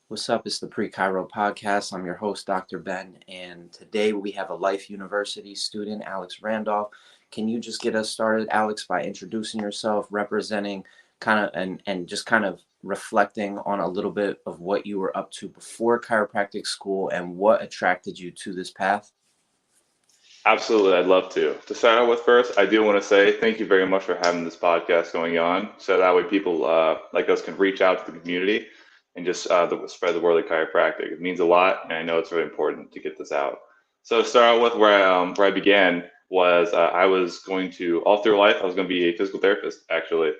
What's up? It's the Chiro podcast. I'm your host, Dr. Ben, and today we have a Life University student, Alex Randolph. Can you just get us started, Alex, by introducing yourself, representing kind of and just kind of reflecting on a little bit of what you were up to before chiropractic school and what attracted you to this path? Absolutely, I'd love to. To start out with first, I do want to say thank you very much for having this podcast going on. So that way people like us can reach out to the community and just spread the word of chiropractic. It means a lot, and I know it's really important to get this out. So to start out with where I began was I was going to, all through life, I was going to be a physical therapist, actually.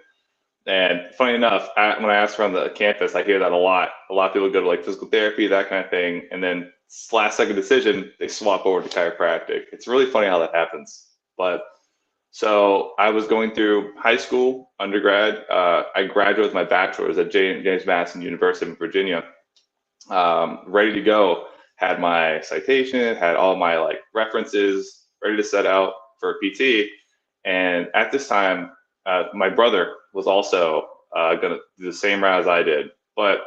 And funny enough, when I ask around the campus, I hear that a lot. A lot of people go to like physical therapy, that kind of thing, and then last second decision, they swap over to chiropractic. It's really funny how that happens. But so I was going through high school, undergrad. I graduated with my bachelor's at James Madison University in Virginia, ready to go. Had my citation, had all my like references, ready to set out for PT. And at this time, my brother was also going to do the same route as I did, but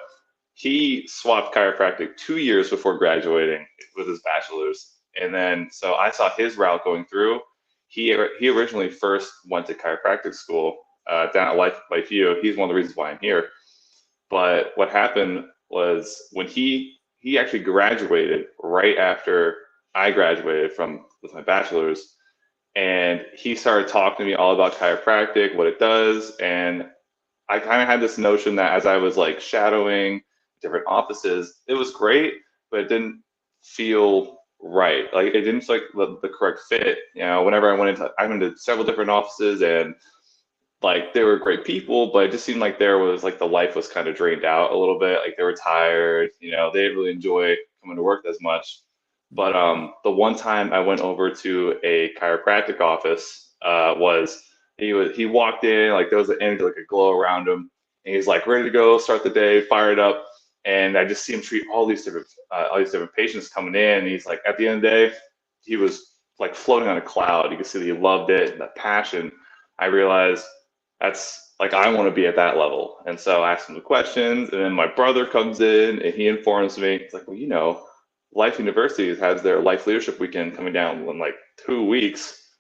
he swapped chiropractic 2 years before graduating with his bachelor's. And then, so I saw his route going through. He originally first went to chiropractic school down at Life U. He's one of the reasons why I'm here. But what happened was when he actually graduated right after I graduated from with my bachelor's, and he started talking to me all about chiropractic, what it does, and I kind of had this notion that as I was like shadowing different offices, it was great, but it didn't feel right. Like it didn't feel like the correct fit. You know, whenever I went to several different offices, and like they were great people, but it just seemed like there was like the life was kind of drained out a little bit. Like they were tired, they didn't really enjoy coming to work as much. But the one time I went over to a chiropractic office was he walked in, like there was an energy, like a glow around him, and he's like ready to go, start the day, fired up. And I just see him treat all these different patients coming in. And he's like, at the end of the day, he was like floating on a cloud. You could see that he loved it, and that passion. I realized that's like I want to be at that level. And so I asked him the questions, and then my brother comes in and he informs me. It's like, well, Life University has their Life Leadership Weekend coming down in like 2 weeks.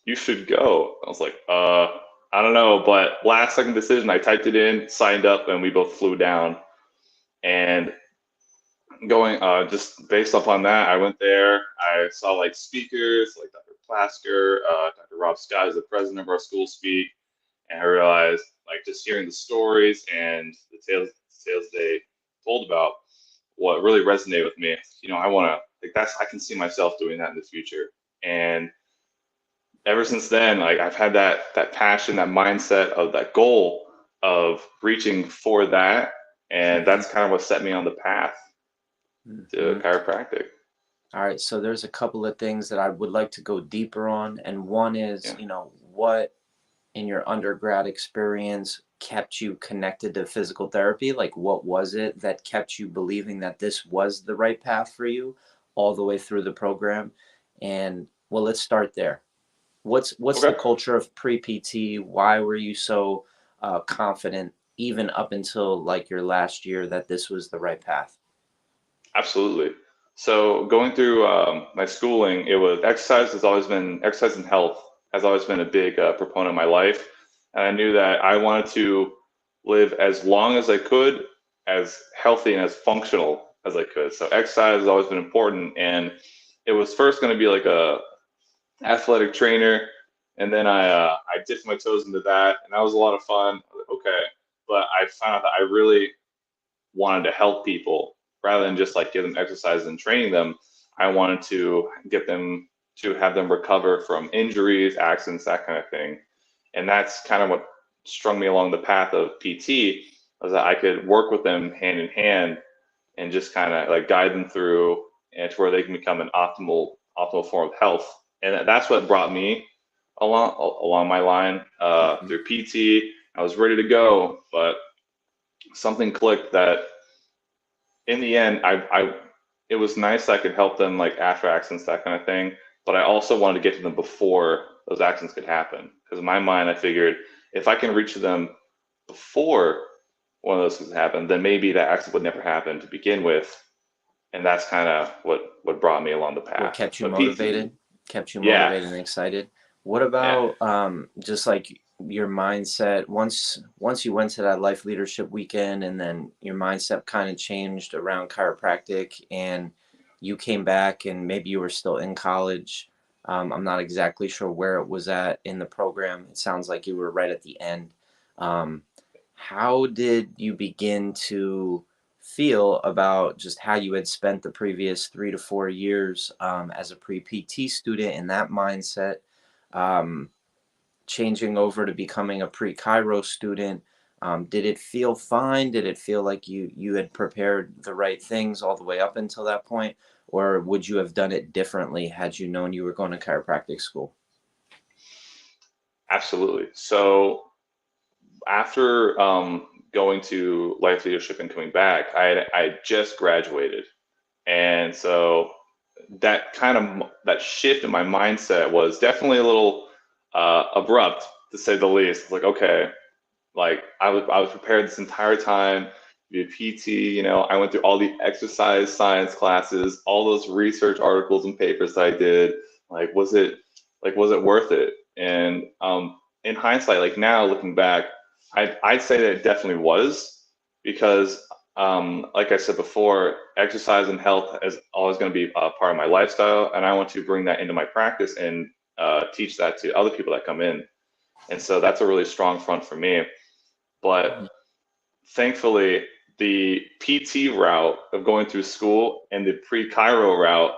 You should go. I was like, I don't know, but last second decision, I typed it in, signed up, and we both flew down. And going just based upon that, I went there. I saw like speakers like Dr. Plasker, Dr. Rob Scott is the president of our school speak, and I realized like just hearing the stories and the tales they told about what really resonated with me. I want to like I can see myself doing that in the future. And ever since then, like I've had that passion, that mindset of that goal of reaching for that, and that's kind of what set me on the path to chiropractic. All right, so there's a couple of things that I would like to go deeper on, and one is, what in your undergrad experience kept you connected to physical therapy? Like, what was it that kept you believing that this was the right path for you all the way through the program? And well, let's start there. What's Okay. the culture of pre-PT? Why were you so confident, even up until like your last year, that this was the right path? Absolutely. So going through my schooling, it was exercise and health has always been a big proponent of my life. And I knew that I wanted to live as long as I could, as healthy and as functional as I could. So exercise has always been important. And it was first going to be like a athletic trainer. And then I dipped my toes into that, and that was a lot of fun. I was like, okay. But I found out that I really wanted to help people rather than just like give them exercises and training them. I wanted to get them to have them recover from injuries, accidents, that kind of thing. And that's kind of what strung me along the path of PT, was that I could work with them hand in hand and just kind of like guide them through and to where they can become an optimal form of health. And that's what brought me along my line through PT. I was ready to go, but something clicked that in the end, it was nice that I could help them like after accidents, that kind of thing. But I also wanted to get to them before those accidents could happen. Because in my mind, I figured if I can reach them before one of those things happened, then maybe that accident would never happen to begin with. And that's kind of what brought me along the What path. kept you But PT, motivated? Kept you yeah, motivated and excited? What yeah. about just like your mindset once you went to that life leadership weekend and then your mindset kind of changed around chiropractic and you came back and maybe you were still in college. I'm not exactly sure where it was at in the program. It sounds like you were right at the end. Um, how did you begin to feel about just how you had spent the previous 3 to 4 years as a pre-PT student in that mindset, um, changing over to becoming a pre-Chiro student? Did it feel fine? Did it feel like you had prepared the right things all the way up until that point? Or would you have done it differently had you known you were going to chiropractic school? Absolutely. So after going to life leadership and coming back, I just graduated, and so that shift in my mindset was definitely a little abrupt, to say the least. It's like, okay, like I was prepared this entire time to be a PT. I went through all the exercise science classes, all those research articles and papers that I did. Was it worth it? And in hindsight, like now looking back, I'd say that it definitely was, because like I said before, exercise and health is always going to be a part of my lifestyle, and I want to bring that into my practice and teach that to other people that come in. And so that's a really strong front for me. But Mhm. thankfully, the PT route of going through school and the pre-Chiro route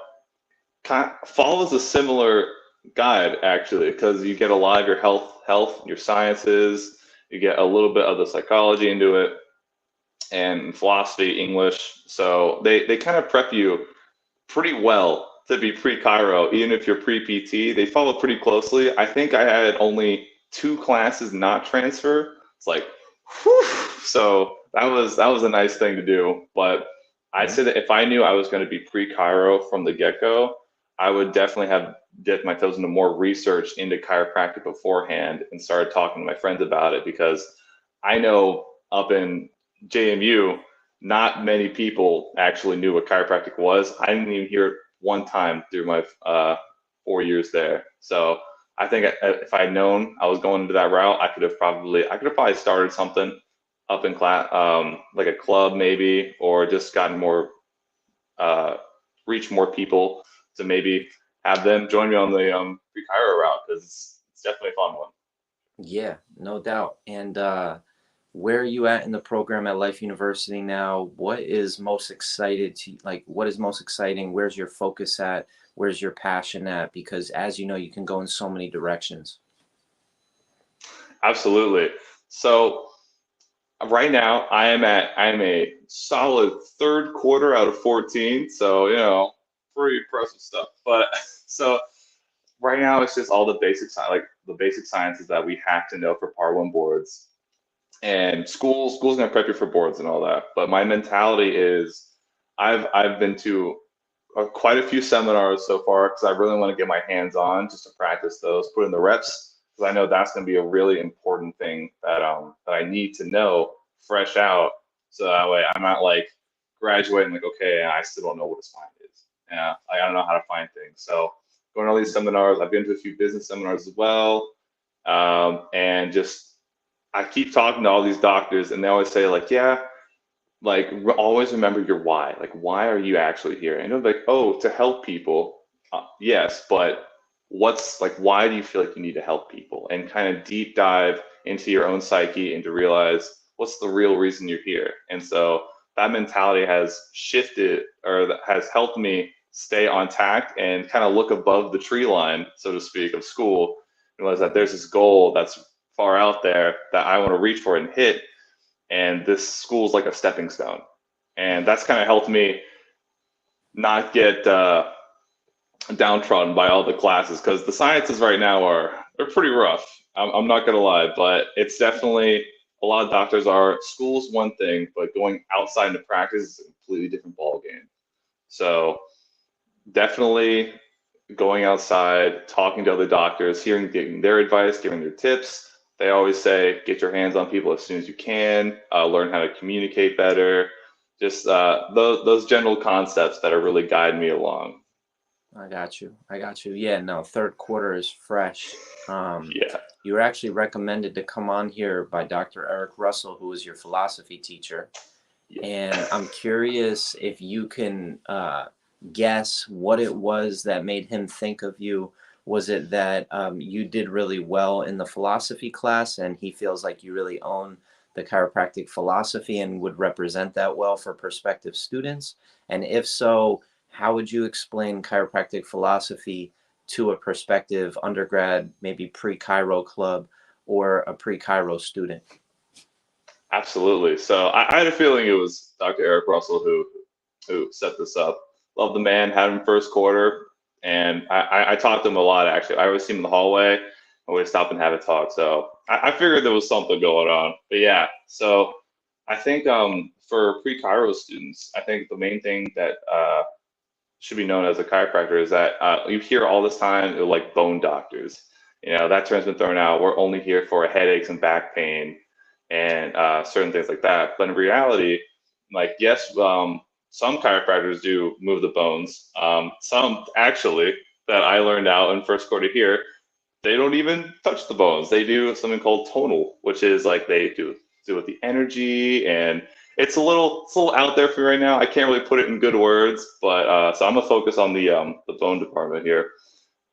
follows a similar guide, actually, because you get a lot of your health, your sciences, you get a little bit of the psychology into it, and philosophy, English. So they kind of prep you pretty well to be pre-Chiro, even if you're pre-PT. They follow pretty closely. I think I had only two classes not transfer. It's like, whew. So that was a nice thing to do. But I'd Yeah. say that if I knew I was going to be pre-Chiro from the get-go, I would definitely have dipped my toes into more research into chiropractic beforehand and started talking to my friends about it, because I know up in JMU, not many people actually knew what chiropractic was. I didn't even hear it one time through my 4 years there. So I think if I had known I was going into that route, I could have probably started something up in class, like a club maybe, or just gotten more, uh, reach more people to maybe have them join me on the pre-chiro route, because it's definitely a fun one. Yeah, no doubt. And where are you at in the program at Life University now? What is most excited to like what is most exciting? Where's your focus at? Where's your passion at? Because as you know, you can go in so many directions. Absolutely. So right now, I'm a solid third quarter out of 14, so pretty impressive stuff. But so right now, it's just all the like the basic sciences that we have to know for Part One boards, and school's gonna prep you for boards and all that. But my mentality is, I've been to quite a few seminars so far, because I really want to get my hands on just to practice those, put in the reps, because I know that's going to be a really important thing that I need to know fresh out, so that way I'm not like graduating like, okay, I still don't know what a spine is. Yeah, I don't know how to find things. So going to all these seminars, I've been to a few business seminars as well, and just I keep talking to all these doctors, and they always say like, yeah, like always remember your why. Like, why are you actually here? And they're like, oh, to help people. Yes, but what's like, why do you feel like you need to help people? And kind of deep dive into your own psyche and to realize what's the real reason you're here. And so that mentality has shifted, or that has helped me stay on tact and kind of look above the tree line, so to speak, of school. Realize that there's this goal that's far out there that I want to reach for and hit, and this school is like a stepping stone. And that's kind of helped me not get downtrodden by all the classes, because the sciences right now are pretty rough. I'm not gonna lie, but it's definitely, a lot of doctors are, school's one thing, but going outside into practice is a completely different ball game. So definitely going outside, talking to other doctors, hearing, getting their advice, giving their tips, They always say, get your hands on people as soon as you can, learn how to communicate better, just those general concepts that are really guiding me along. I got you. I got you. Yeah, no, third quarter is fresh. Yeah. You were actually recommended to come on here by Dr. Eric Russell, who was your philosophy teacher. And I'm curious if you can guess what it was that made him think of you. Was it that you did really well in the philosophy class and he feels like you really own the chiropractic philosophy and would represent that well for prospective students? And if so, how would you explain chiropractic philosophy to a prospective undergrad, maybe pre-chiro club or a pre-chiro student? Absolutely. So I had a feeling it was Dr. Eric Russell who set this up. Love the man, had him first quarter, and I talked to him a lot actually. I always see him in the hallway, and we'd stop and have a talk. So I figured there was something going on. But yeah, so I think for pre-chiro students, I think the main thing that should be known as a chiropractor is that you hear all this time like bone doctors. You know, that term's been thrown out. We're only here for headaches and back pain and certain things like that. But in reality, like, yes, some chiropractors do move the bones. Some actually that I learned out in first quarter here, they don't even touch the bones. They do something called tonal, which is like they do with the energy, and it's a little out there for me right now. I can't really put it in good words, but so I'm gonna focus on the bone department here.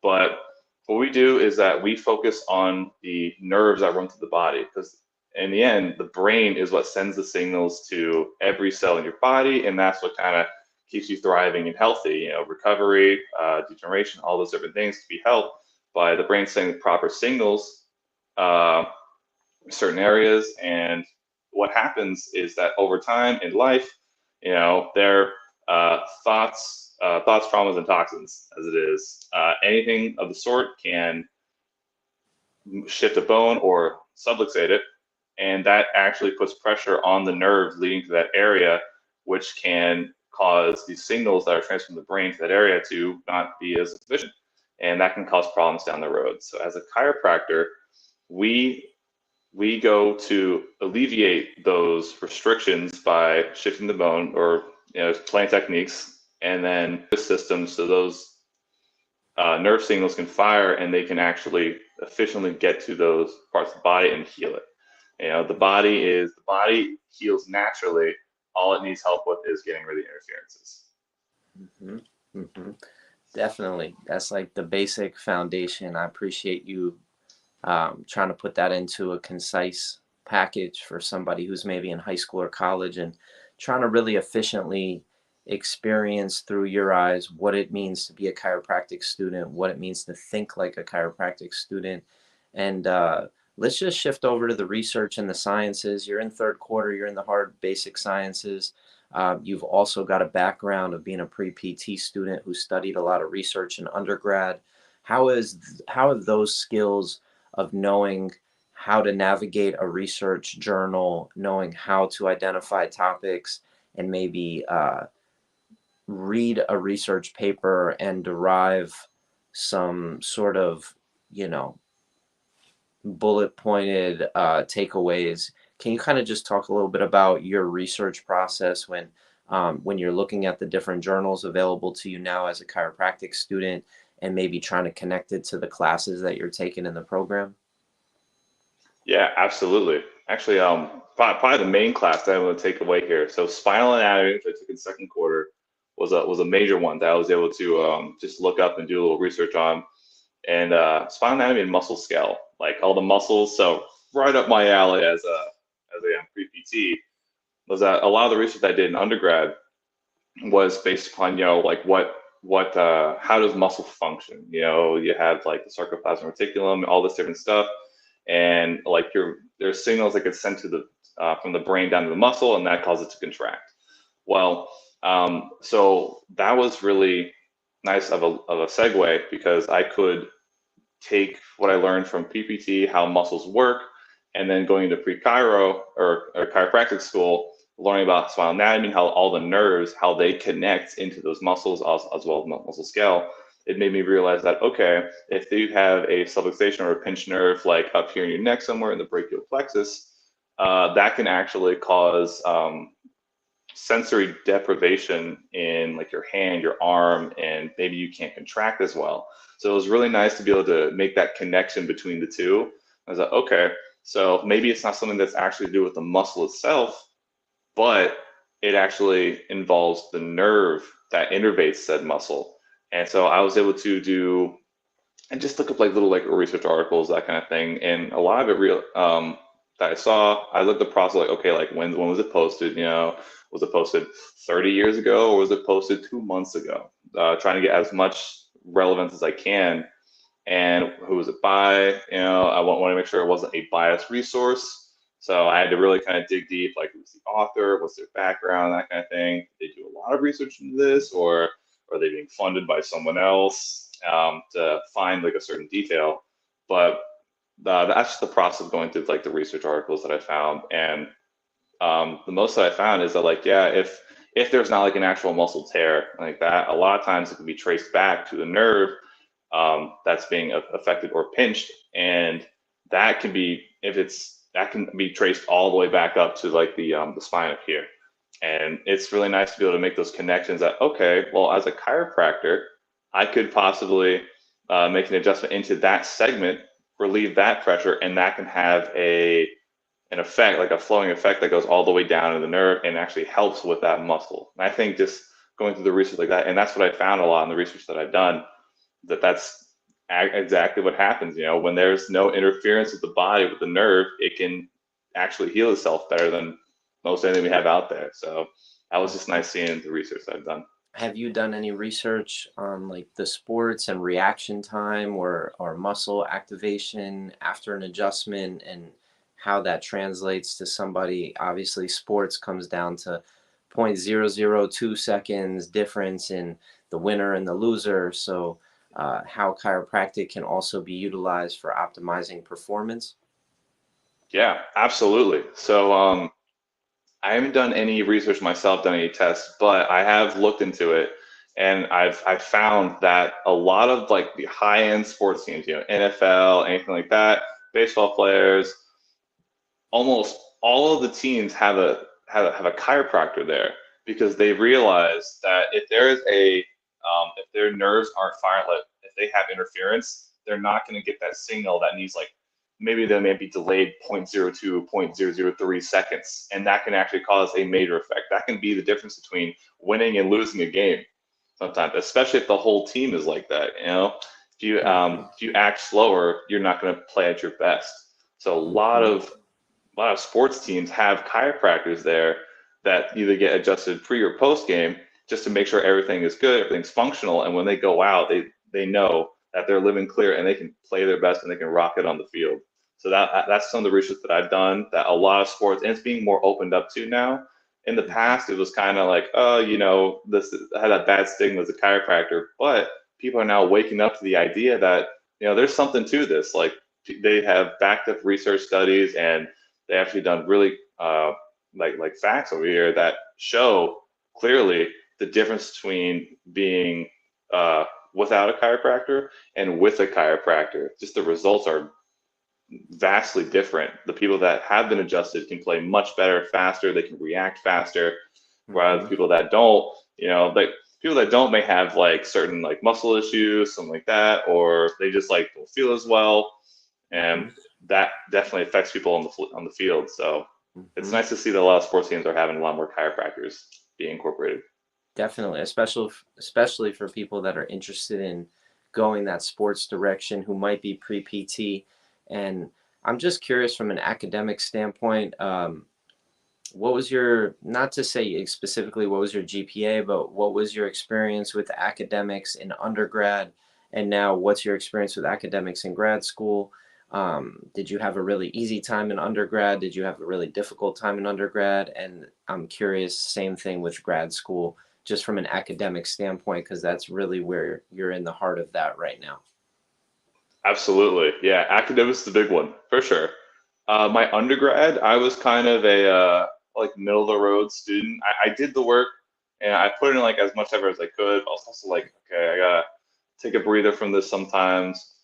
But what we do is that we focus on the nerves that run through the body, because in the end, the brain is what sends the signals to every cell in your body, and that's what kind of keeps you thriving and healthy. You know, recovery, degeneration, all those different things can be helped by the brain sending the proper signals uh, in certain areas. And what happens is that over time in life, you know, their thoughts, traumas, and toxins, as it is, anything of the sort can shift a bone or subluxate it, and that actually puts pressure on the nerves leading to that area, which can cause these signals that are transferred from the brain to that area to not be as efficient, and that can cause problems down the road. So as a chiropractor, we we go to alleviate those restrictions by shifting the bone or, you know, playing techniques, and then the system so those nerve signals can fire and they can actually efficiently get to those parts of the body and heal it. You know, the body heals naturally. All it needs help with is getting rid of the interferences. Hmm. Hmm. Definitely. That's like the basic foundation. I appreciate you trying to put that into a concise package for somebody who's maybe in high school or college and trying to really efficiently experience through your eyes what it means to be a chiropractic student, what it means to think like a chiropractic student. And let's just shift over to the research and the sciences. You're in third quarter, you're in the hard basic sciences. You've also got a background of being a pre-PT student who studied a lot of research in undergrad. How have those skills of knowing how to navigate a research journal, knowing how to identify topics, and maybe read a research paper and derive some sort of, you know, bullet pointed takeaways. Can you kind of just talk a little bit about your research process when you're looking at the different journals available to you now as a chiropractic student and maybe trying to connect it to the classes that you're taking in the program? Yeah, absolutely. Actually, probably the main class that I want to take away here. So spinal anatomy, which I took in second quarter, was a major one that I was able to just look up and do a little research on. And spinal anatomy and muscle scale, like all the muscles. So right up my alley as a pre-PT was that a lot of the research I did in undergrad was based upon, you know, like what how does muscle function? You know, you have like the sarcoplasmic reticulum, all this different stuff, and like there's signals that get sent to the from the brain down to the muscle, and that causes it to contract. Well, so that was really nice of a segue because I could take what I learned from PPT, how muscles work, and then going into pre-chiro or chiropractic school, learning about spinal anatomy, how all the nerves, how they connect into those muscles, as well as muscle scale. it made me realize that, okay, if you have a subluxation or a pinched nerve like up here in your neck somewhere in the brachial plexus, that can actually cause sensory deprivation in like your hand, your arm, and maybe you can't contract as well. So it was really nice to be able to make that connection between the two. I was like, okay, so maybe it's not something that's actually to do with the muscle itself, but it actually involves the nerve that innervates said muscle. And so I was able to do and just look up like little like research articles, that kind of thing. And a lot of it real that I saw, I looked at the process like, okay, like when was it posted? You know, was it posted 30 years ago or was it posted 2 months ago? Trying to get as much relevance as I can. And who was it by? You know, I want to make sure it wasn't a biased resource. So I had to really kind of dig deep, like who's the author, what's their background, that kind of thing. Did they do a lot of research into this, or are they being funded by someone else to find like a certain detail? But that's just the process of going through like the research articles that I found. And the most that I found is that like, yeah, if there's not like an actual muscle tear like that, a lot of times it can be traced back to the nerve that's being affected or pinched, and that can be that can be traced all the way back up to like the spine up here. And it's really nice to be able to make those connections that, okay, well, as a chiropractor, I could possibly make an adjustment into that segment, relieve that pressure, and that can have an effect, like a flowing effect that goes all the way down to the nerve and actually helps with that muscle. And I think just going through the research like that, and that's what I found a lot in the research that I've done, that's exactly what happens. You know, when there's no interference with the body, with the nerve, it can actually heal itself better than most anything we have out there. So that was just nice seeing the research that I've done. Have you done any research on like the sports and reaction time or muscle activation after an adjustment and how that translates to somebody? Obviously, sports comes down to 0.002 seconds difference in the winner and the loser. So, how chiropractic can also be utilized for optimizing performance? Yeah, absolutely. So I haven't done any research myself, done any tests, but I have looked into it, and I've found that a lot of like the high end sports teams, you know, NFL, anything like that, baseball players, almost all of the teams have a chiropractor there because they realize that if there is if their nerves aren't firing, like if they have interference, they're not going to get that signal that needs like maybe they may be delayed 0.02, 0.003 seconds, and that can actually cause a major effect. That can be the difference between winning and losing a game sometimes, especially if the whole team is like that. You know, if you act slower, you're not going to play at your best. So Mhm. a lot of sports teams have chiropractors there that either get adjusted pre or post game just to make sure everything is good, everything's functional, and when they go out, they know that they're living clear and they can play their best and they can rock it on the field. So that's some of the research that I've done that a lot of sports, and it's being more opened up to now. In the Mhm. past, it was kind of like, oh, you know, this had that bad stigma as a chiropractor, but people are now waking up to the idea that, you know, there's something to this. Like they have backed up research studies, and they actually done really like facts over here that show clearly the difference between being uh, without a chiropractor and with a chiropractor. Just the results are vastly different. The people that have been adjusted can play much better, faster. They can react faster, while the Mhm. people that don't, you know, like people that don't may have like certain like muscle issues, something like that, or they just like don't feel as well, and Mhm. that definitely affects people on the field. So it's Mhm. nice to see that a lot of sports teams are having a lot more chiropractors being incorporated. Definitely, especially for people that are interested in going that sports direction who might be pre-PT. And I'm just curious from an academic standpoint, what was your, not to say specifically what was your GPA, but what was your experience with academics in undergrad? And now what's your experience with academics in grad school? Did you have a really easy time in undergrad? Did you have a really difficult time in undergrad? And I'm curious, same thing with grad school, just from an academic standpoint, because that's really where you're in the heart of that right now. Absolutely, yeah. Academics is the big one for sure. My undergrad, I was kind of a like middle of the road student. I did the work and I put in like as much effort as I could. I was also like, okay, I gotta take a breather from this sometimes.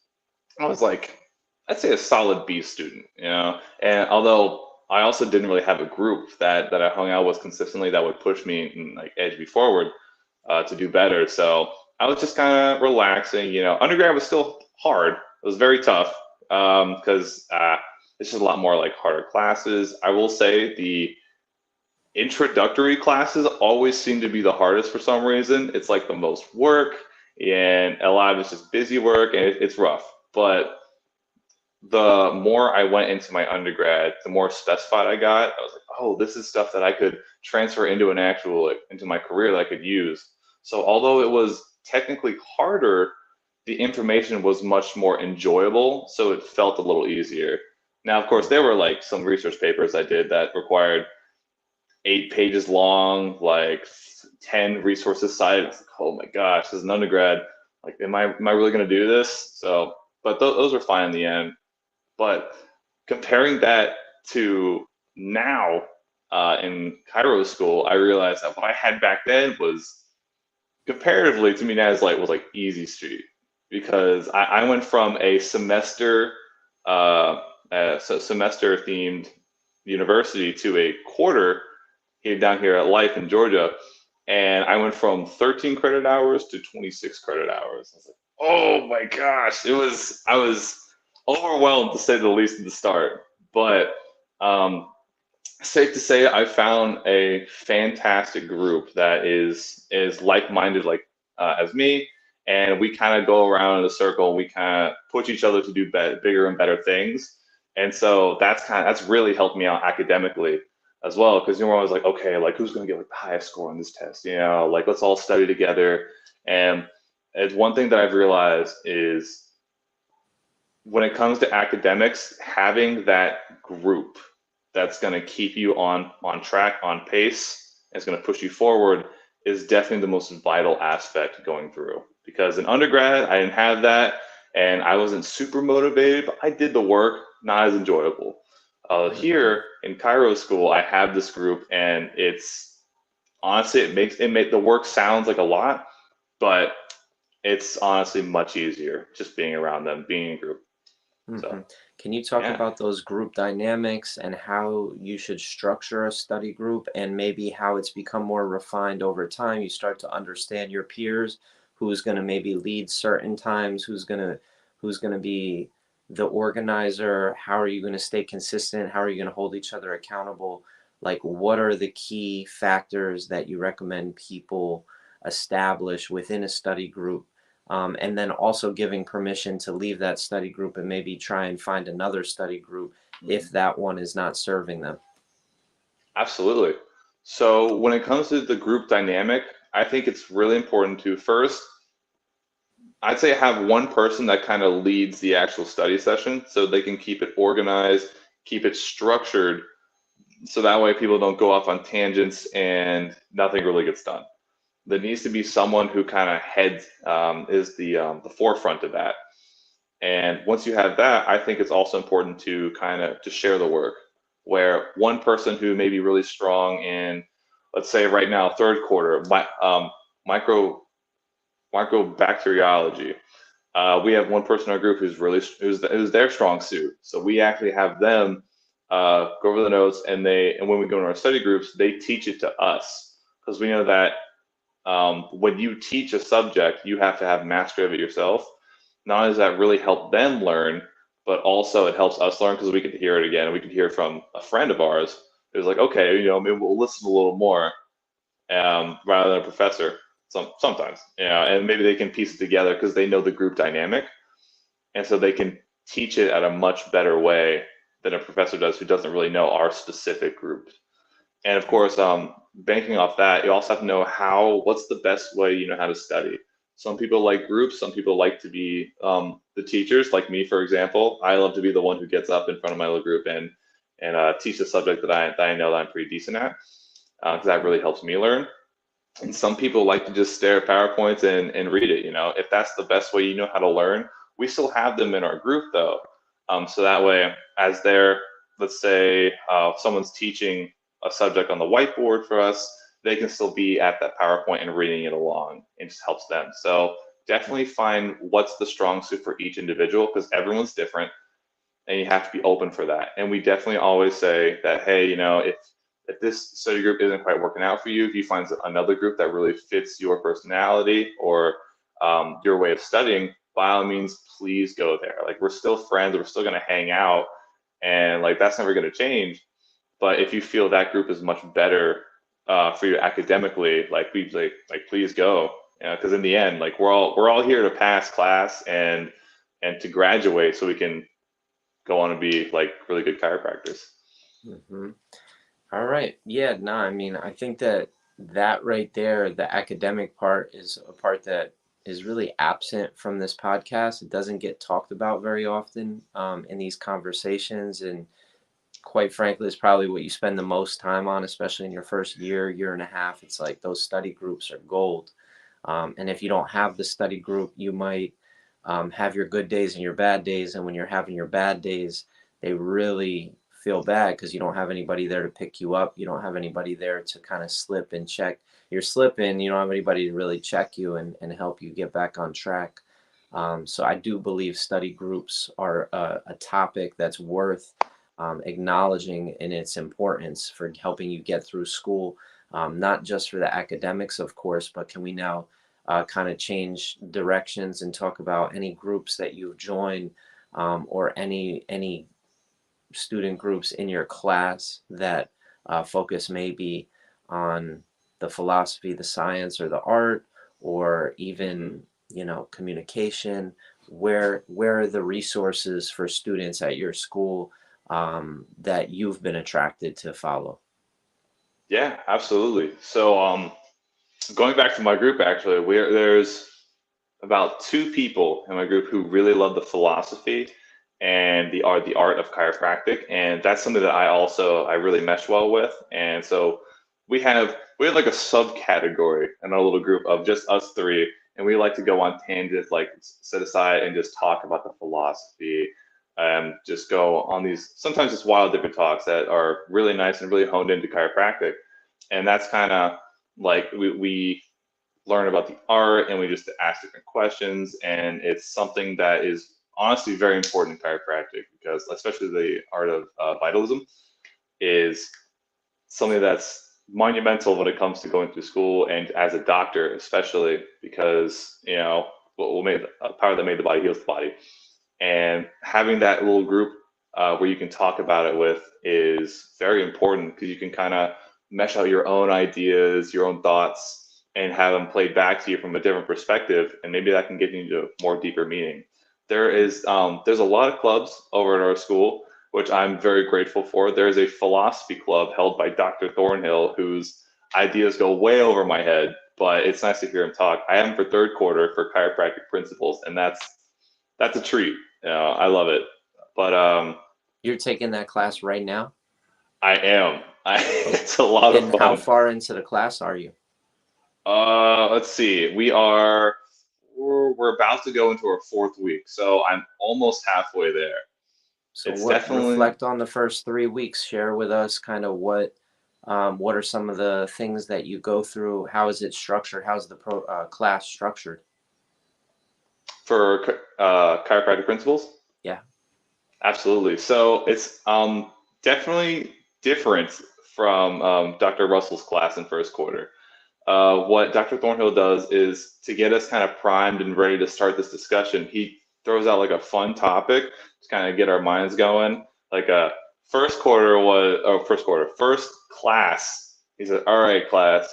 I was like, I'd say a solid B student, you know. And although I also didn't really have a group that I hung out with consistently that would push me and like edge me forward to do better. So I was just kind of relaxing, you know. Undergrad was still hard. It was very tough because it's just a lot more like harder classes. I will say the introductory classes always seem to be the hardest for some reason. It's like the most work, and a lot of it's just busy work, and it's rough. But the more I went into my undergrad, the more specified I got. I was like, oh, this is stuff that I could transfer into an actual, like, into my career that I could use. So although it was technically harder, the information was much more enjoyable, so it felt a little easier. Now, of course, there were like some research papers I did that required 8 pages long, like 10 resources cited. It's like, oh my gosh, as an undergrad, like, am I really going to do this? So, but those are fine in the end. But comparing that to now in Chiro school, I realized that what I had back then was comparatively to me now is like was like easy street because I went from a semester themed university to a quarter here down here at Life in Georgia, and I went from 13 credit hours to 26 credit hours. I was like, oh my gosh, I was overwhelmed to say the least at the start, but um, safe to say I found a fantastic group that is like-minded like as me, and we kind of go around in a circle. We kind of push each other to do bigger and better things, and so that's really helped me out academically as well because you're always like, okay, like who's going to get like the highest score on this test, you know, like let's all study together. And it's one thing that I've realized is when it comes to academics, having that group that's going to keep you on track, on pace, and it's going to push you forward is definitely the most vital aspect going through. Because in undergrad, I didn't have that, and I wasn't super motivated, but I did the work, not as enjoyable. Mhm. Here in Chiro school, I have this group, and it's honestly it make the work sounds like a lot, but it's honestly much easier just being around them, being in a group. So Mhm. Can you talk yeah. about those group dynamics and how you should structure a study group and maybe how it's become more refined over time? You start to understand your peers, who's going to maybe lead certain times, who's going to be the organizer, how are you going to stay consistent, how are you going to hold each other accountable? Like what are the key factors that you recommend people establish within a study group, and then also giving permission to leave that study group and maybe try and find another study group if Mhm. that one is not serving them. Absolutely. So when it comes to the group dynamic, I think it's really important to first, I'd say have one person that kind of leads the actual study session so they can keep it organized, keep it structured, so that way people don't go off on tangents and nothing really gets done. There needs to be someone who kind of heads is the forefront of that. And once you have that, I think it's also important to kind of to share the work, where one person who may be really strong in, let's say right now, third quarter, micro microbacteriology. We have one person in our group who's their strong suit. So we actually have them go over the notes, and when we go in our study groups, they teach it to us because we know that when you teach a subject, you have to have mastery of it yourself. Not only does that really help them learn, but also it helps us learn because we could hear it again. We could hear from a friend of ours who's like, okay, you know, maybe we'll listen a little more rather than a professor. Sometimes, you know, and maybe they can piece it together because they know the group dynamic, and so they can teach it at a much better way than a professor does who doesn't really know our specific group. And of course, banking off that, you also have to know what's the best way you know how to study. Some people like groups, some people like to be the teachers, like me, for example. I love to be the one who gets up in front of my little group and teach the subject that I know that I'm pretty decent at, because that really helps me learn. And some people like to just stare at PowerPoints and read it. You know, if that's the best way you know how to learn, we still have them in our group though. So that way, as they're, let's say, someone's teaching a subject on the whiteboard for us, they can still be at that PowerPoint and reading it along. It just helps them. So definitely find what's the strong suit for each individual, because everyone's different and you have to be open for that. And we definitely always say that, hey, if this study group isn't quite working out for you, if you find another group that really fits your personality or your way of studying, by all means, please go there. Like, we're still friends, we're still going to hang out, and like that's never going to change. But if you feel that group is much better for you academically, like we please go. Because in the end, like we're all here to pass class and to graduate, so we can go on and be like really good chiropractors. Mm-hmm. All right. Yeah, no, I mean, I think that right there, the academic part is a part that is really absent from this podcast. It doesn't get talked about very often in these conversations. And quite frankly, it's probably what you spend the most time on, especially in your first year and a half. It's like those study groups are gold. And if you don't have the study group, you might have your good days and your bad days. And when you're having your bad days, they really feel bad because you don't have anybody there to pick you up. You don't have anybody there to kind of slip and check. You're slipping, you don't have anybody to really check you and help you get back on track. So I do believe study groups are a topic that's worth acknowledging in its importance for helping you get through school, not just for the academics, of course, but can we now kind of change directions and talk about any groups that you've joined or any student groups in your class that focus maybe on the philosophy, the science, or the art, or even communication. Where are the resources for students at your school that you've been attracted to follow? Yeah, absolutely. So going back to my group, actually, there's about two people in my group who really love the philosophy and the art of chiropractic, and that's something that I really mesh well with. And so we have like a subcategory in our little group of just us three, and we like to go on tangents, like set aside and just talk about the philosophy, just go on these sometimes just wild different talks that are really nice and really honed into chiropractic. And that's kind of like we learn about the art and we just ask different questions, and it's something that is honestly very important in chiropractic, because especially the art of vitalism is something that's monumental when it comes to going through school and as a doctor, especially because what made power that made the body heals the body. And having that little group where you can talk about it with is very important, because you can kind of mesh out your own ideas, your own thoughts, and have them played back to you from a different perspective, and maybe that can get you into more deeper meaning. There's a lot of clubs over at our school, which I'm very grateful for. There's a philosophy club held by Dr. Thornhill, whose ideas go way over my head, but it's nice to hear him talk. I am for third quarter for chiropractic principles, and that's a treat. I love it. But You're taking that class right now? I am. It's a lot of And how fun. far into the class are you? Let's see. We're about to go into our fourth week, so I'm almost halfway there. So It's what definitely reflect on the first 3 weeks? Share with us kind of what are some of the things that you go through? How is it structured? How's the class structured? for chiropractic principles. Yeah. Absolutely. So it's definitely different from Dr. Russell's class in first quarter. What Dr. Thornhill does is, to get us kind of primed and ready to start this discussion, he throws out like a fun topic to kind of get our minds going. Like first class. He said, "All right, class,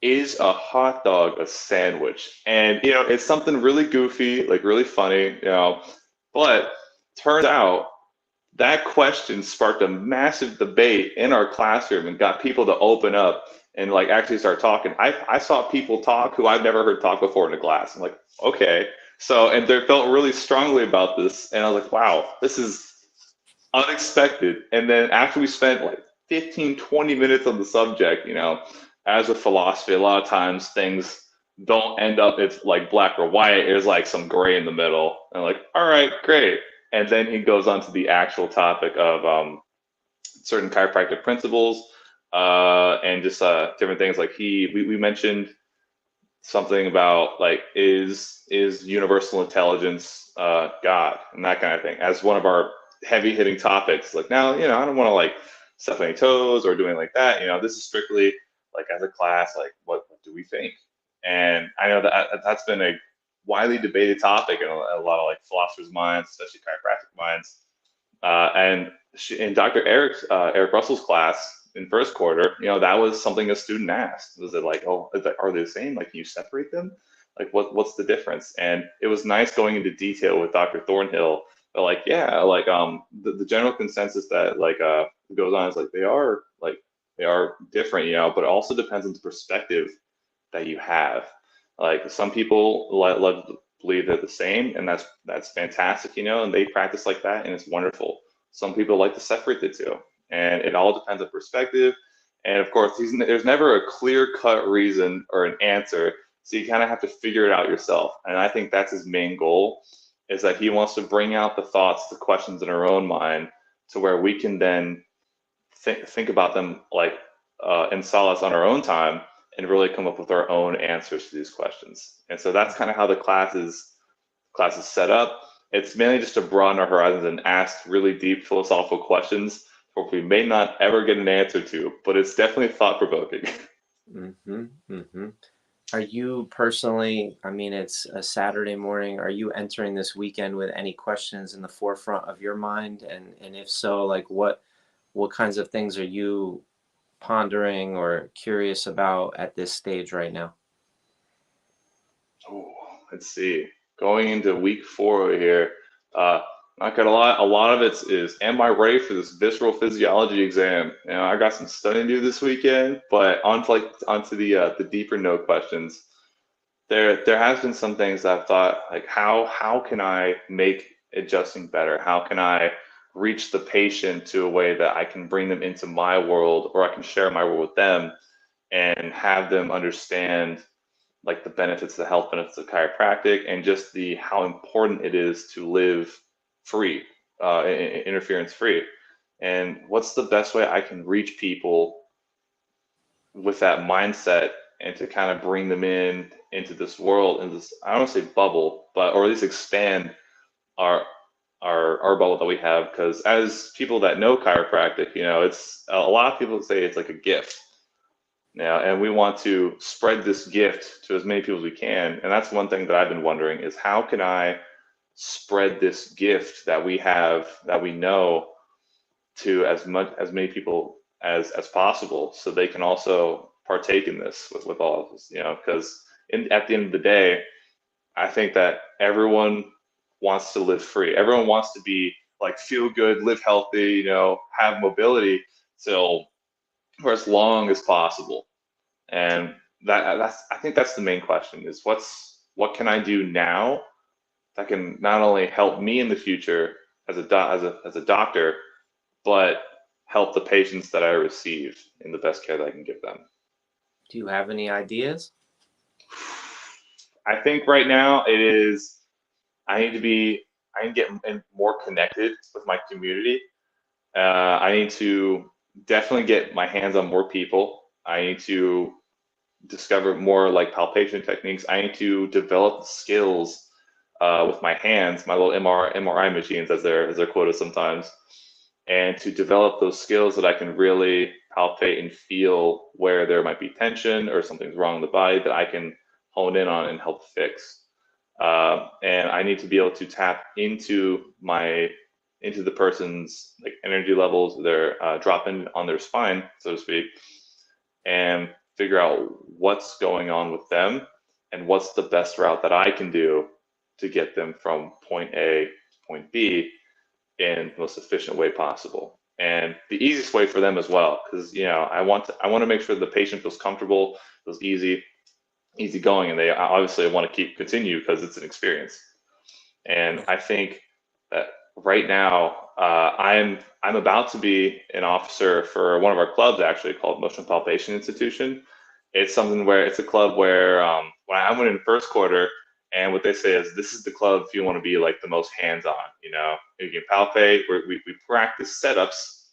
is a hot dog a sandwich?" And it's something really goofy, like really funny, but turns out that question sparked a massive debate in our classroom and got people to open up and like actually start talking. I saw people talk who I've never heard talk before in a class. I'm like, okay. So, and they felt really strongly about this. And I was like, wow, this is unexpected. And then after we spent like 15, 20 minutes on the subject, as with philosophy, a lot of times things don't end up, it's like black or white. There's like some gray in the middle. And I'm like, all right, great. And then he goes on to the actual topic of certain chiropractic principles and just different things. Like we mentioned something about like is universal intelligence God and that kind of thing as one of our heavy hitting topics. Like now, I don't want to like step on any toes or doing like that. This is strictly like as a class, like what do we think? And I know that's been a widely debated topic in a lot of like philosophers' minds, especially chiropractic minds. In Dr. Eric Russell's class in first quarter, that was something a student asked. Was it like, oh, are they the same? Like, can you separate them? Like, what's the difference? And it was nice going into detail with Dr. Thornhill. But like, yeah, like the general consensus that like goes on is like they are different, but it also depends on the perspective that you have. Like some people like believe they're the same, and that's fantastic, and they practice like that, and it's wonderful. Some people like to separate the two, and it all depends on perspective. And of course, there's never a clear-cut reason or an answer, so you kind of have to figure it out yourself. And I think that's his main goal, is that he wants to bring out the thoughts, the questions in our own mind, to where we can then think about them like in solace on our own time and really come up with our own answers to these questions. And so that's kind of how the class is set up. It's mainly just to broaden our horizons and ask really deep philosophical questions which we may not ever get an answer to, but it's definitely thought provoking. Mm-hmm. Mm-hmm. Are you personally, I mean, it's a Saturday morning, are you entering this weekend with any questions in the forefront of your mind? And if so, like what kinds of things are you pondering or curious about at this stage right now? Oh, let's see. Going into week 4 over here, uh, not gonna lie, a lot of it is, am I ready for this visceral physiology exam? I got some studying to do this weekend, but onto the deeper note questions. There has been some things that I've thought like how can I make adjusting better? How can I reach the patient to a way that I can bring them into my world, or I can share my world with them and have them understand like the benefits, the health benefits of chiropractic, and just the how important it is to live free, interference free. And what's the best way I can reach people with that mindset and to kind of bring them into this world, in this, I don't want to say bubble, but or at least expand our our bubble that we have. Because as people that know chiropractic, it's a lot of people say it's like a gift. Yeah, and we want to spread this gift to as many people as we can. And that's one thing that I've been wondering is how can I spread this gift that we have, that we know, to as many people as possible, so they can also partake in this with all of us, because at the end of the day, I think that everyone wants to live free. Everyone wants to be like feel good, live healthy, have mobility till for as long as possible. And that's I think that's the main question is what can I do now that can not only help me in the future as a doctor, but help the patients that I receive in the best care that I can give them. Do you have any ideas? I think right now it is I need to be I need to get more connected with my community. I need to definitely get my hands on more people. I need to discover more like palpation techniques. I need to develop skills with my hands, my little MRI machines, as they're quoted sometimes, and to develop those skills that I can really palpate and feel where there might be tension or something's wrong in the body that I can hone in on and help fix. And I need to be able to tap into the person's like energy levels, their drop in on their spine, so to speak, and figure out what's going on with them and what's the best route that I can do to get them from point A to point B in the most efficient way possible. And the easiest way for them as well, because I want to make sure the patient feels comfortable, feels easy going, and they obviously want to continue because it's an experience. And I think that right now I'm about to be an officer for one of our clubs actually called Motion Palpation Institution. It's something where it's a club where when I went in first quarter, and what they say is this is the club if you want to be like the most hands-on. You can palpate. We practice setups.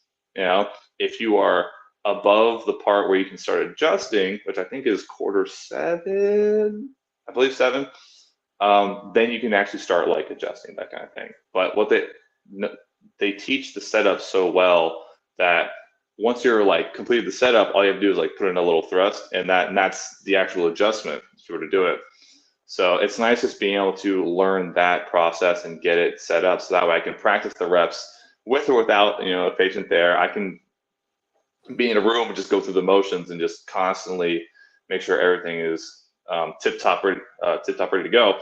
If you are above the part where you can start adjusting, which I think is quarter 7, I believe 7, then you can actually start like adjusting, that kind of thing. But what they teach the setup so well that once you're like completed the setup, all you have to do is like put in a little thrust, and that's the actual adjustment if you were to do it. So it's nice just being able to learn that process and get it set up so that way I can practice the reps with or without, a patient there. I can be in a room and just go through the motions and just constantly make sure everything is tip top ready to go.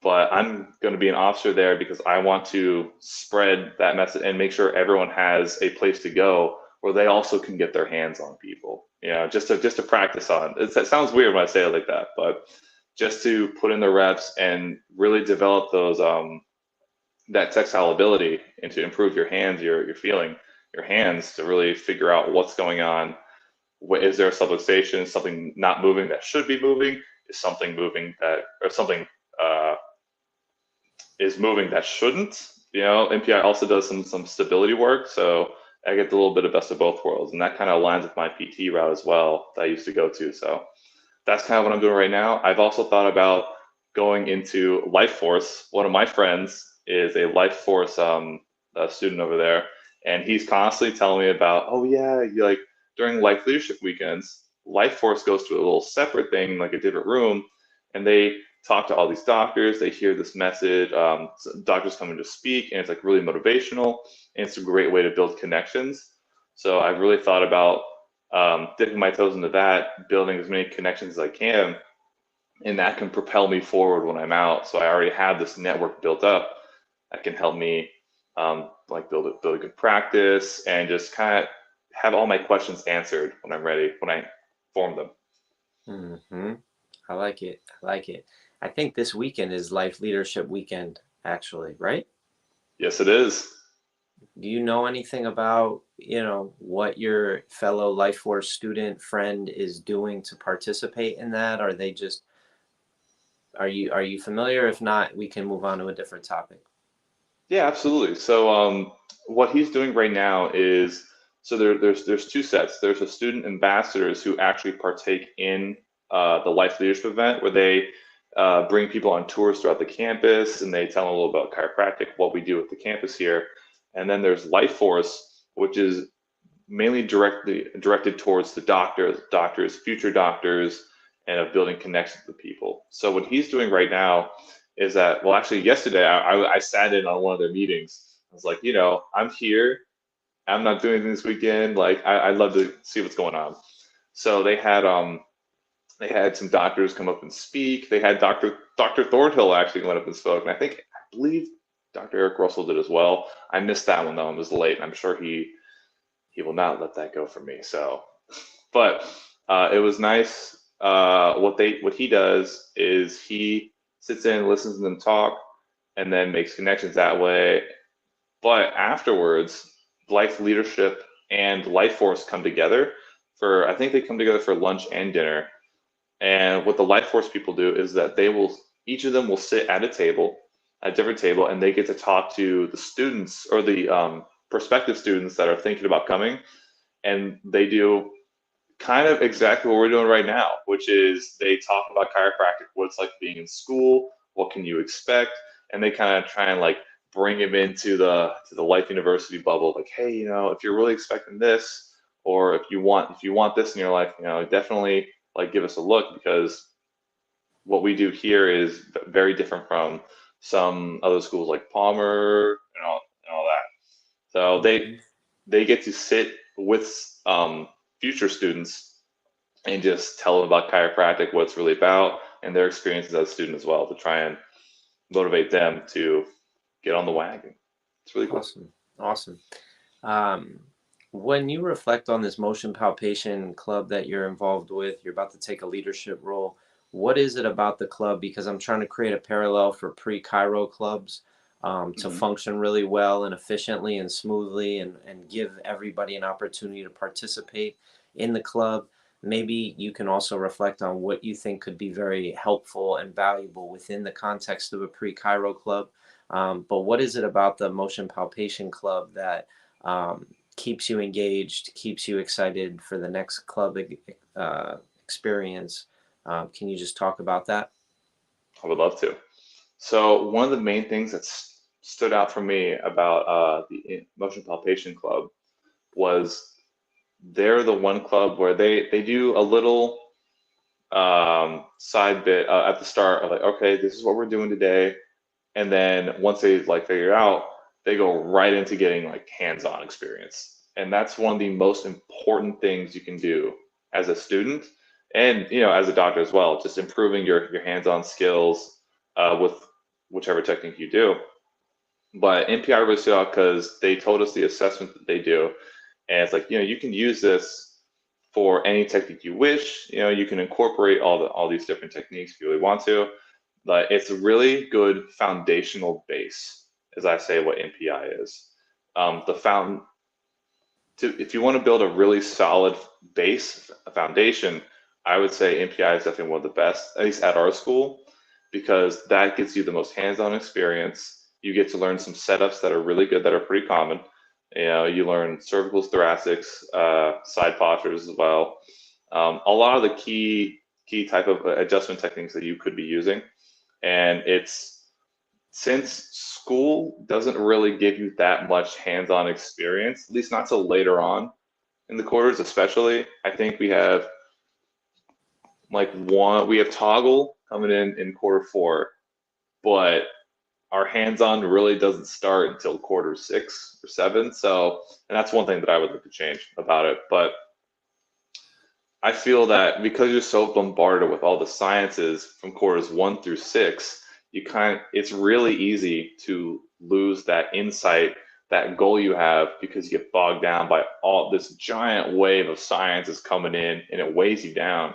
But I'm going to be an officer there because I want to spread that message and make sure everyone has a place to go where they also can get their hands on people. Just to practice on. It sounds weird when I say it like that, but just to put in the reps and really develop those that tactile ability and to improve your hands, your feeling, your hands to really figure out what's going on. Is there a subluxation, something not moving that should be moving? Is something moving or something is moving that shouldn't? MPI also does some stability work, so I get a little bit of best of both worlds, and that kind of aligns with my PT route as well that I used to go to. So that's kind of what I'm doing right now. I've also thought about going into Life Force. One of my friends is a Life Force a student over there, and he's constantly telling me about, oh yeah, you like during Life Leadership weekends, Life Force goes to a little separate thing, like a different room, and they talk to all these doctors. They hear this message. Doctors coming to speak, and it's like really motivational, and it's a great way to build connections. So I've really thought about dipping my toes into that, building as many connections as I can, and that can propel me forward when I'm out. So I already have this network built up that can help me like build a good practice and just kind of have all my questions answered when I'm ready, when I form them. Mm-hmm. I like it. I like it. I think this weekend is Life Leadership Weekend, actually, right? Yes, it is. Do you know anything about, what your fellow Life Force student friend is doing to participate in that? Are they just, are you familiar? If not, we can move on to a different topic. Yeah, absolutely. So what he's doing right now is there's two sets. There's the student ambassadors who actually partake in the Life Leadership event where they bring people on tours throughout the campus and they tell them a little about chiropractic, what we do at the campus here. And then there's Life Force, which is mainly directed towards the doctors, future doctors, and of building connections with people. So what he's doing right now is that, well, actually yesterday I sat in on one of their meetings. I was like, I'm here. I'm not doing anything this weekend. Like I'd love to see what's going on. So they had some doctors come up and speak. They had Dr. Thornhill actually went up and spoke, and I believe Dr. Eric Russell did as well. I missed that one though. I was late, and I'm sure he will not let that go from me. So, but it was nice. What he does is he sits in, listens to them talk, and then makes connections that way. But afterwards, Life Leadership and Life Force come together for, I think they come together for lunch and dinner. And what the Life Force people do is that each of them will sit at a different table, and they get to talk to the students or the prospective students that are thinking about coming. And they do kind of exactly what we're doing right now, which is they talk about chiropractic, what it's like being in school, what can you expect, and they kind of try and like bring him into the Life University bubble. Like, hey, if you're really expecting this, or if you want this in your life, definitely like give us a look, because what we do here is very different from some other schools like Palmer and all that. So they get to sit with future students and just tell them about chiropractic, what it's really about, and their experiences as a student as well, to try and motivate them to get on the wagon. It's really cool. Awesome. When you reflect on this motion palpation club that you're involved with, you're about to take a leadership role. What is it about the club? Because I'm trying to create a parallel for pre-Chiro clubs to function really well and efficiently and smoothly, and give everybody an opportunity to participate in the club. Maybe you can also reflect on what you think could be very helpful and valuable within the context of a pre-Chiro club. But what is it about the motion palpation club that keeps you engaged, keeps you excited for the next club experience. Can you just talk about that? I would love to. So one of the main things that stood out for me about the Motion Palpation Club was they're the one club where they do a little side bit at the start of like, okay, this is what we're doing today, and then once they like figure it out, they go right into getting like hands-on experience, and that's one of the most important things you can do as a student, and as a doctor as well, just improving your hands-on skills with whichever technique you do. But NPI really stood out because they told us the assessment that they do, and it's like, you can use this for any technique you wish. You can incorporate all these different techniques if you really want to, but it's a really good foundational base, as I say, what NPI is. The fountain If you want to build a really solid base, a foundation, I would say NPI is definitely one of the best, at least at our school, because that gives you the most hands-on experience. You get to learn some setups that are really good, that are pretty common. You learn cervicals, thoracics, side postures as well. A lot of the key type of adjustment techniques that you could be using, and since school doesn't really give you that much hands-on experience, at least not till later on in the quarters, especially. I think we have toggle coming in quarter 4, but our hands-on really doesn't start until quarter 6 or 7. So, and that's one thing that I would like to change about it. But I feel that because you're so bombarded with all the sciences from quarters 1 through 6, it's really easy to lose that insight, that goal you have, because you get bogged down by all this giant wave of sciences coming in, and it weighs you down.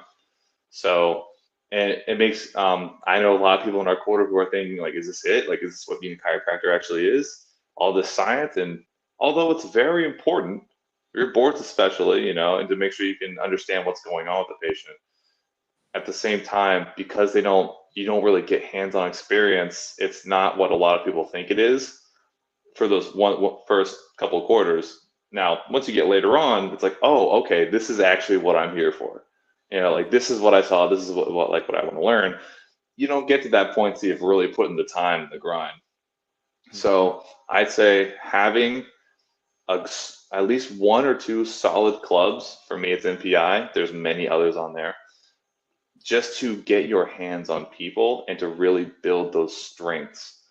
So, and it makes I know a lot of people in our quarter who are thinking like, is this it? Like, is this what being a chiropractor actually is? All this science, and although it's very important, your boards especially, and to make sure you can understand what's going on with the patient. At the same time, because you don't really get hands-on experience, it's not what a lot of people think it is for those first couple of quarters. Now, once you get later on, it's like, oh, okay, this is actually what I'm here for. Like, this is what I saw. This is what I want to learn. You don't get to that point so you've really put in the time and the grind. So I'd say having at least 1 or 2 solid clubs, for me it's NPI. There's many others on there, just to get your hands on people and to really build those strengths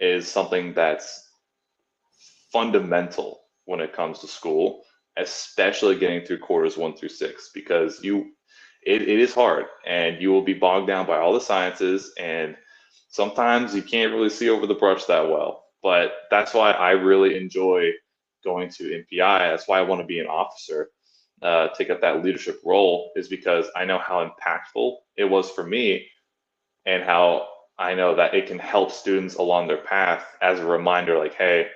is something that's fundamental when it comes to school, especially getting through quarters 1 through 6, because it is hard, and you will be bogged down by all the sciences, and sometimes you can't really see over the brush that well. But that's why I really enjoy going to NPI. That's why I want to be an officer, take up that leadership role, is because I know how impactful it was for me, and how I know that it can help students along their path as a reminder, like, hey,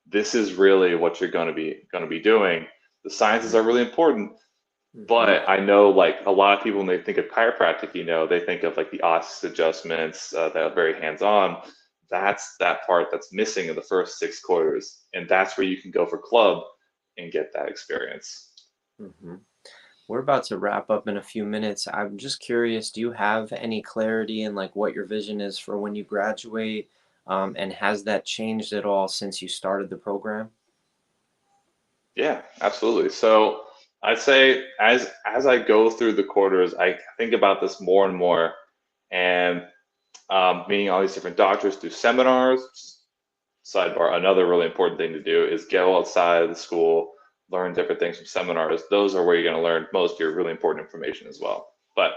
this is really what you're going to be doing. The sciences are really important, but I know, like, a lot of people, when they think of chiropractic, they think of like the osseous adjustments that are very hands-on. That's that part that's missing in the first 6 quarters, and that's where you can go for club and get that experience. Mm-hmm. We're about to wrap up in a few minutes. I'm just curious, do you have any clarity in like what your vision is for when you graduate? And has that changed at all since you started the program? Yeah, absolutely. So I'd say as I go through the quarters, I think about this more and more, and meeting all these different doctors through seminars. Sidebar, another really important thing to do is go outside of the school, learn different things from seminars. Those are where you're going to learn most of your really important information as well. But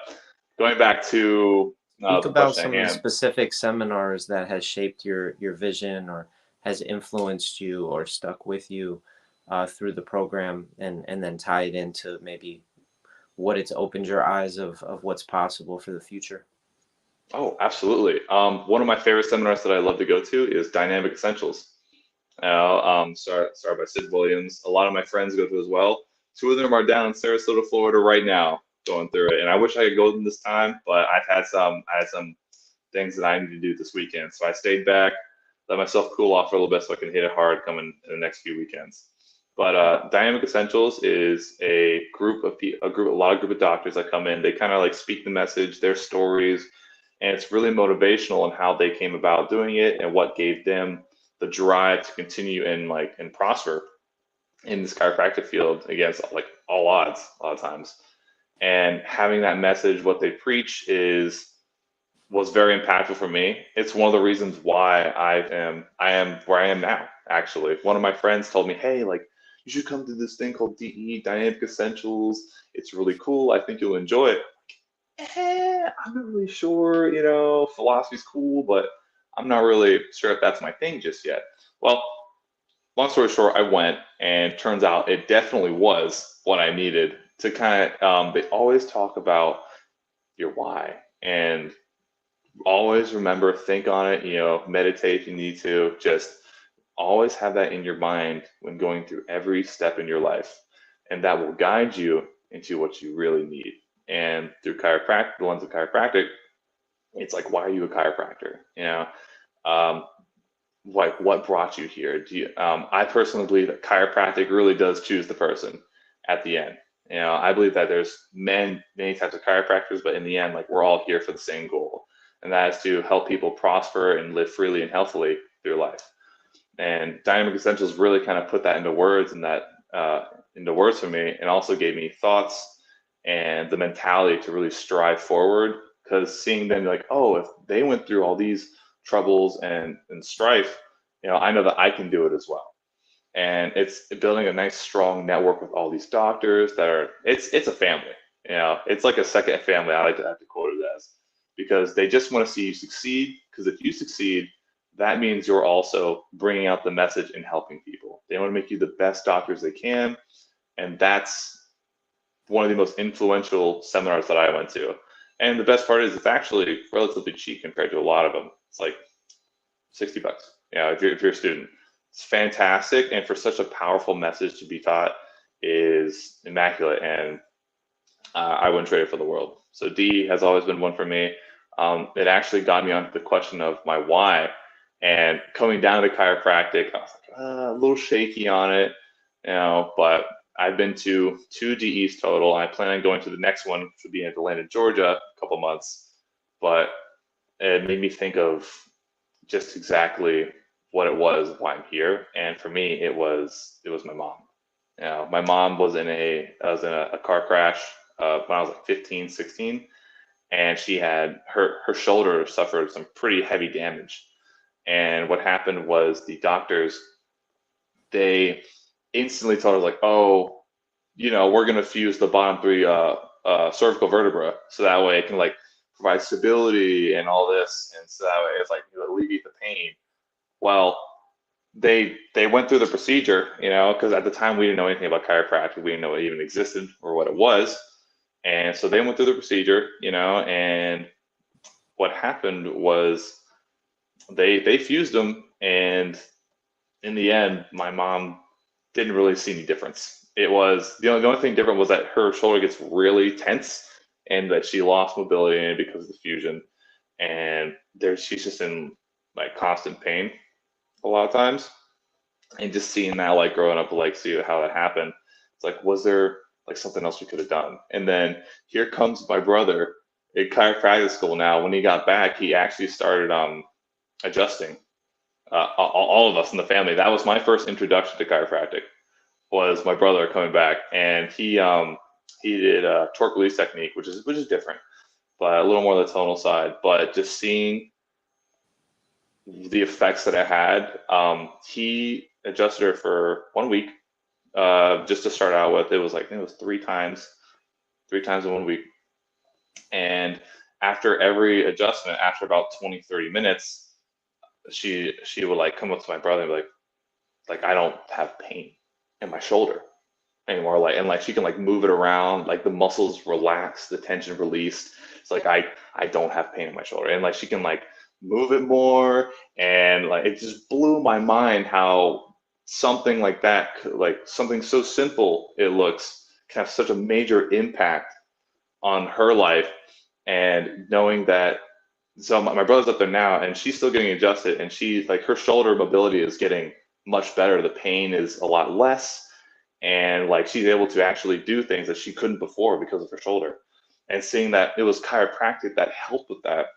going back to Speak the about question at some of the hand, specific seminars that has shaped your vision or has influenced you or stuck with you through the program, and then tie it into maybe what it's opened your eyes of what's possible for the future. oh, absolutely. One of my favorite seminars that I love to go to is Dynamic Essentials. Started by Sid Williams. A lot of my friends go to as well. 2 of them are down in Sarasota, Florida right now, going through it. And I wish I could go to them this time, but I had some things that I need to do this weekend. So I stayed back, let myself cool off for a little bit so I can hit it hard coming in the next few weekends. But Dynamic Essentials is a group of a lot of group of doctors that come in. They kind of like speak the message, their stories, and it's really motivational in how they came about doing it and what gave them the drive to continue and prosper in this chiropractic field against like all odds a lot of times. And having that message, what they preach is was very impactful for me. It's one of the reasons why I am where I am now. Actually, one of my friends told me, "Hey, like you should come to this thing called DE Dynamic Essentials. It's really cool. I think you'll enjoy it." I'm not really sure. Philosophy's cool, but I'm not really sure if that's my thing just yet. Well, long story short, I went, and turns out it definitely was what I needed to kind of. They always talk about your why, and always remember, think on it, meditate if you need to. Just always have that in your mind when going through every step in your life. And that will guide you into what you really need. And through chiropractic, the lens of chiropractic, it's like, why are you a chiropractor? Um, like what brought you here? I personally believe that chiropractic really does choose the person at the end. I believe that there's many types of chiropractors, but in the end, like we're all here for the same goal, and that is to help people prosper and live freely and healthily through life. And Dynamic Essentials really kind of put that into words, and that into words for me, and also gave me thoughts and the mentality to really strive forward. Because seeing them like, oh, if they went through all these troubles and strife, I know that I can do it as well. And it's building a nice strong network with all these doctors that are it's a family. It's like a second family. I like to have to quote it as, because they just want to see you succeed. Because if you succeed, that means you're also bringing out the message and helping people. They want to make you the best doctors they can, and that's one of the most influential seminars that I went to. And the best part is it's actually relatively cheap compared to a lot of them. It's like $60. If you're a student, it's fantastic. And for such a powerful message to be taught is immaculate. And I wouldn't trade it for the world. So D has always been one for me. It actually got me onto the question of my why, and coming down to chiropractic, I was like a little shaky on it, but I've been to 2 DEs total. I plan on going to the next one, which would be in Atlanta, Georgia, a couple months. But it made me think of just exactly what it was, why I'm here. And for me, it was my mom. My mom was in a car crash when I was like 15, 16, and she had her shoulder suffered some pretty heavy damage. And what happened was the doctors, they instantly told her like, oh, we're gonna fuse the bottom three cervical vertebra, so that way it can like provide stability and all this, and so that way it's like alleviate the pain. Well, they went through the procedure, because at the time we didn't know anything about chiropractic, we didn't know it even existed or what it was, and so they went through the procedure, and what happened was they fused them, and in the end, my mom didn't really see any difference. It was the only thing different was that her shoulder gets really tense, and that she lost mobility in it because of the fusion, and she's just in like constant pain a lot of times. And just seeing that, like growing up, like see how that happened, it's like, was there like something else we could have done? And then here comes my brother in chiropractic school now. When he got back, he actually started adjusting. All of us in the family. That was my first introduction to chiropractic. Was my brother coming back, and he did a torque release technique, which is different, but a little more on the tonal side. But just seeing the effects that it had, he adjusted her for 1 week, just to start out with. It was like, I think it was three times in 1 week. And after every adjustment, after about 20, 30 minutes, she would like come up to my brother and be like I don't have pain in my shoulder anymore. Like, and like she can like move it around, like the muscles relax, the tension released. It's like I don't have pain in my shoulder. And like she can like move it more, and like it just blew my mind how something like that, like something so simple it looks, can have such a major impact on her life. And knowing that, so my brother's up there now, and she's still getting adjusted, and she's like her shoulder mobility is getting much better. The pain is a lot less, and like she's able to actually do things that she couldn't before because of her shoulder. And seeing that it was chiropractic that helped with that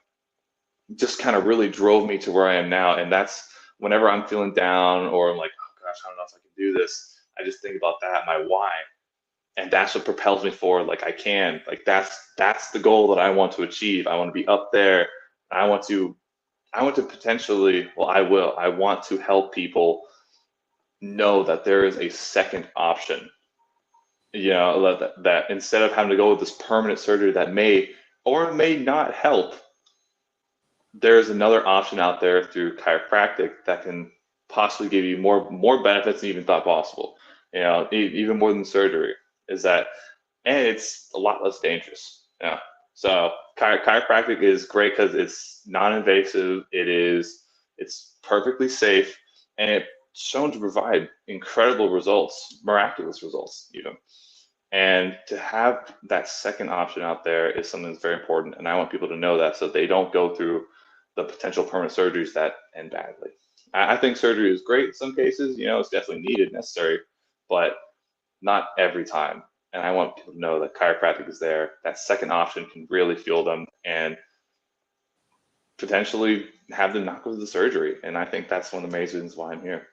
just kind of really drove me to where I am now. And that's whenever I'm feeling down or I'm like, oh gosh, I don't know if I can do this. I just think about that, my why, and that's what propels me forward. Like I can, like that's the goal that I want to achieve. I want to be up there. I want to I want to potentially, well, I want to help people know that there is a second option. You know, that instead of having to go with this permanent surgery that may or may not help, there's another option out there through chiropractic that can possibly give you more benefits than you even thought possible. You know, even more than surgery is that, and it's a lot less dangerous. Yeah. So chiropractic is great because it's non-invasive. It's perfectly safe, and it's shown to provide incredible results, miraculous results even. And to have that second option out there is something that's very important. And I want people to know that so they don't go through the potential permanent surgeries that end badly. I think surgery is great in some cases, you know, it's definitely needed, necessary, but not every time. And I want people to know that chiropractic is there. That second option can really fuel them and potentially have them not go to the surgery. And I think that's one of the main reasons why I'm here.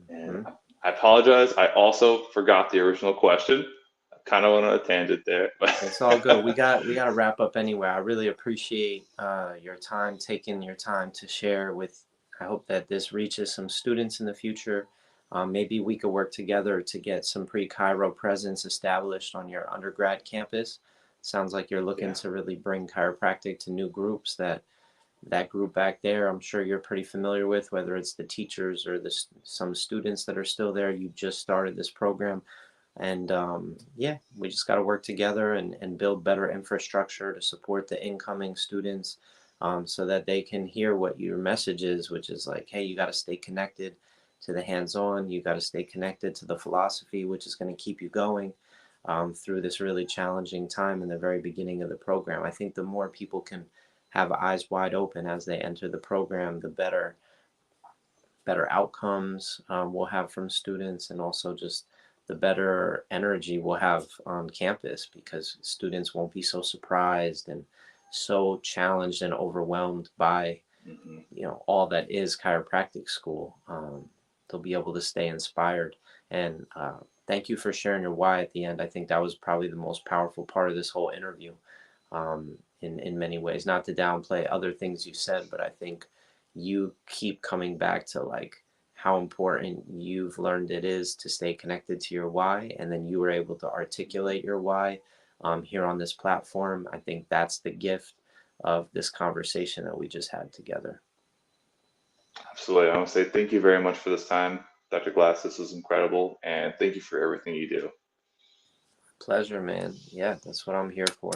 And Mm-hmm. I apologize. I also forgot the original question. I kind of went on a tangent there, It's all good. We but got to wrap up anyway. I really appreciate your time, taking your time to share with. I hope that this reaches some students in the future. Maybe we could work together to get some pre-Chiro presence established on your undergrad campus. Sounds like you're looking yeah, to really bring chiropractic to new groups. That group back there, I'm sure you're pretty familiar with, whether it's the teachers or some students that are still there. You just started this program. And yeah, we just got to work together and build better infrastructure to support the incoming students, so that they can hear what your message is, which is like, hey, you got to stay connected to the hands-on. You got to stay connected to the philosophy, which is going to keep you going through this really challenging time in the very beginning of the program. I think the more people can have eyes wide open as they enter the program, the better outcomes we'll have from students, and also just the better energy we'll have on campus, because students won't be so surprised and so challenged and overwhelmed by hmm, all that is chiropractic school. They'll be able to stay inspired. And thank you for sharing your why at the end. I think that was probably the most powerful part of this whole interview, in many ways. Not to downplay other things you said, but I think you keep coming back to like how important you've learned it is to stay connected to your why, and then you were able to articulate your why here on this platform. I think that's the gift of this conversation that we just had together. absolutely. I want to say thank you very much for this time, Dr. Glass. This was incredible, and thank you for everything you do. Pleasure, man. Yeah, that's what I'm here for.